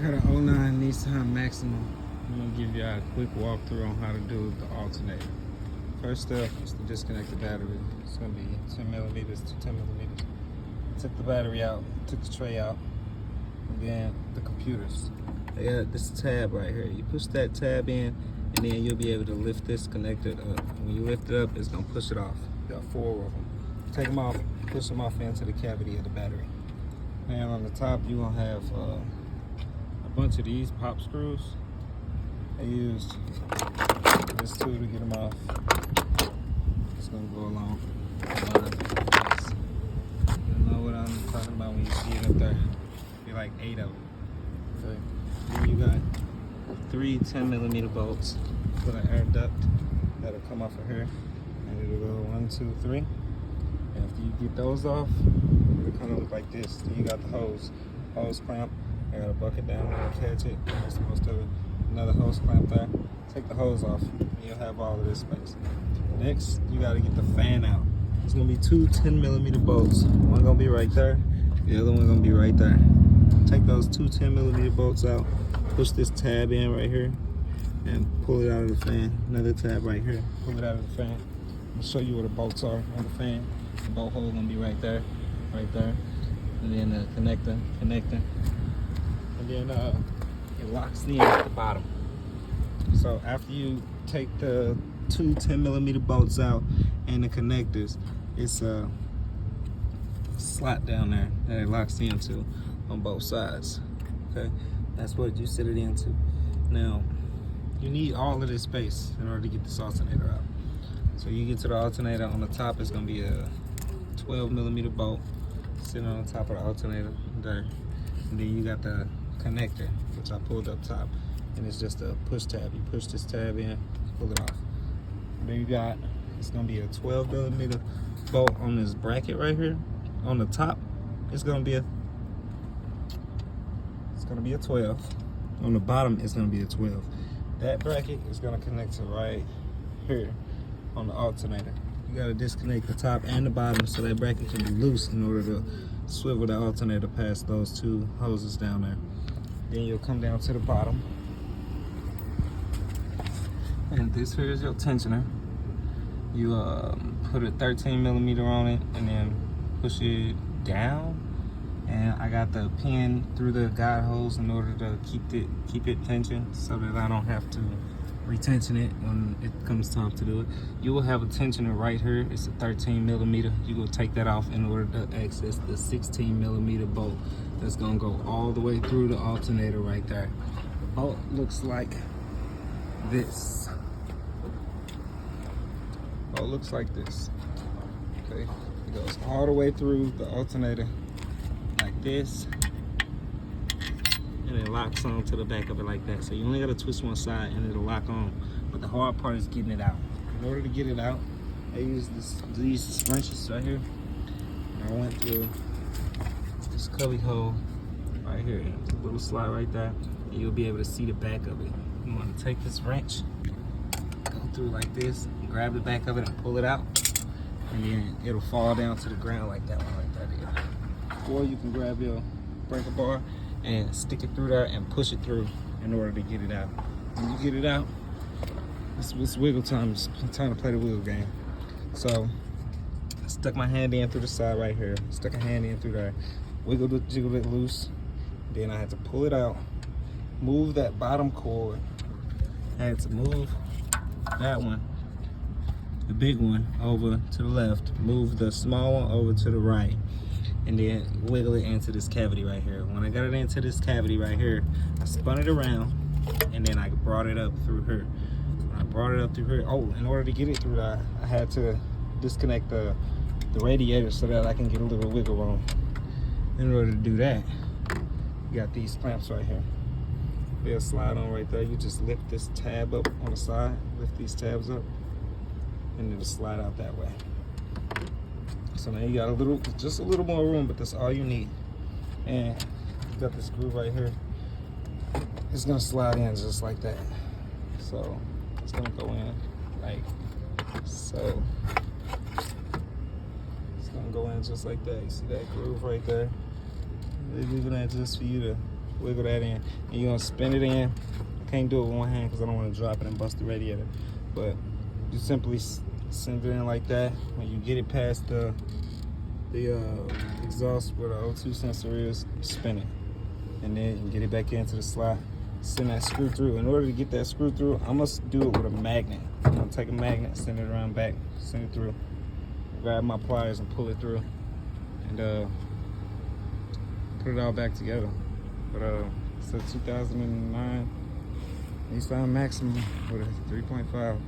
got an '09 Nissan Maxima. I'm gonna give you a quick walkthrough on how to do the alternator. First step is to disconnect the battery. It's gonna be 10 millimeters to 10 millimeters. Took the battery out, took the tray out, and then the computers. I got this tab right here. You push that tab in, and then you'll be able to lift this connector up. When you lift it up, it's gonna push it off. You got 4 of them. Take them off, push them off into the cavity of the battery. And on the top, you're gonna have a bunch of these pop screws. I used this tool to get them off. It's gonna go along. You'll know what I'm talking about when you see it up there. Be like 8 of them. Okay. Then you got 3 10 millimeter bolts for the air duct that'll come off of here, and it'll go 1, 2, 3. After you get those off, it'll kind of look like this. Then you got the hose clamp. I got a bucket down there to catch it. That's most of it. Another hose clamp there. Take the hose off, and you'll have all of this space. Next, you got to get the fan out. There's gonna be 2 10 millimeter bolts. One gonna be right there. The other one gonna be right there. Take those 2 10 millimeter bolts out. Push this tab in right here, and pull it out of the fan. Another tab right here. Pull it out of the fan. I'll show you where the bolts are on the fan. The bolt hole gonna be right there, and then the connector, and then it locks in at the bottom. So after you take the 2 10 millimeter bolts out and the connectors, it's a slot down there that it locks into on both sides. Okay, that's what you set it into. Now you need all of this space in order to get this alternator out. So you get to the alternator. On the top is going to be a 12 millimeter bolt sitting on the top of the alternator there, and then you got the connector, which I pulled up top, and it's just a push tab. You push this tab in, pull it off. Then you got, it's going to be a 12 millimeter bolt on this bracket right here. On the top, it's going to be a 12. On the bottom, it's going to be a 12. That bracket is going to connect to right here on the alternator. You got to disconnect the top and the bottom so that bracket can be loose in order to swivel the alternator past those 2 hoses down there. Then you'll come down to the bottom, and this here is your tensioner. You put a 13 millimeter on it and then push it down, and I got the pin through the guide hose in order to keep it tensioned so that I don't have to retension it when it comes time to do it. You will have a tensioner right here. It's a 13 millimeter. You will take that off in order to access the 16 millimeter bolt that's gonna go all the way through the alternator right there. The bolt looks like this. Oh, it looks like this. Okay, it goes all the way through the alternator like this, and it locks on to the back of it like that. So you only gotta twist one side and it'll lock on. But the hard part is getting it out. In order to get it out, I use these wrenches right here. And I went through this cubby hole right here. It's a little slide right there, and you'll be able to see the back of it. You wanna take this wrench, go through like this, and grab the back of it and pull it out, and then it'll fall down to the ground like that one right there. Or you can grab your breaker bar and stick it through there and push it through in order to get it out. When you get it out, it's wiggle time. It's time to play the wiggle game. So I stuck my hand in through the side right here. Stuck a hand in through there. Jiggled it loose. Then I had to pull it out. Move that bottom cord. I had to move that one, the big one, over to the left. Move the small one over to the right. And then wiggle it into this cavity right here. When I got it into this cavity right here, I spun it around, and then I brought it up through here. When I brought it up through here, oh, in order to get it through there, I had to disconnect the radiator so that I can get a little wiggle room. In order to do that, you got these clamps right here. They'll slide on right there. You just lift this tab up on the side, lift these tabs up, and it'll slide out that way. So now you got just a little more room, but that's all you need. And you got this screw right here. It's gonna slide in just like that. So it's gonna go in like so. It's gonna go in just like that. You see that groove right there? They're leaving that just for you to wiggle that in, and you're gonna spin it in. I can't do it with one hand because I don't want to drop it and bust the radiator, but you simply send it in like that. When you get it past the exhaust where the O2 sensor is, spin it, and then you get it back into the slot. Send that screw through. In order to get that screw through, I must do it with a magnet. I'm gonna take a magnet, send it around back, send it through, grab my pliers and pull it through, and put it all back together. But it's a 2009 Nissan Maxima with a 3.5.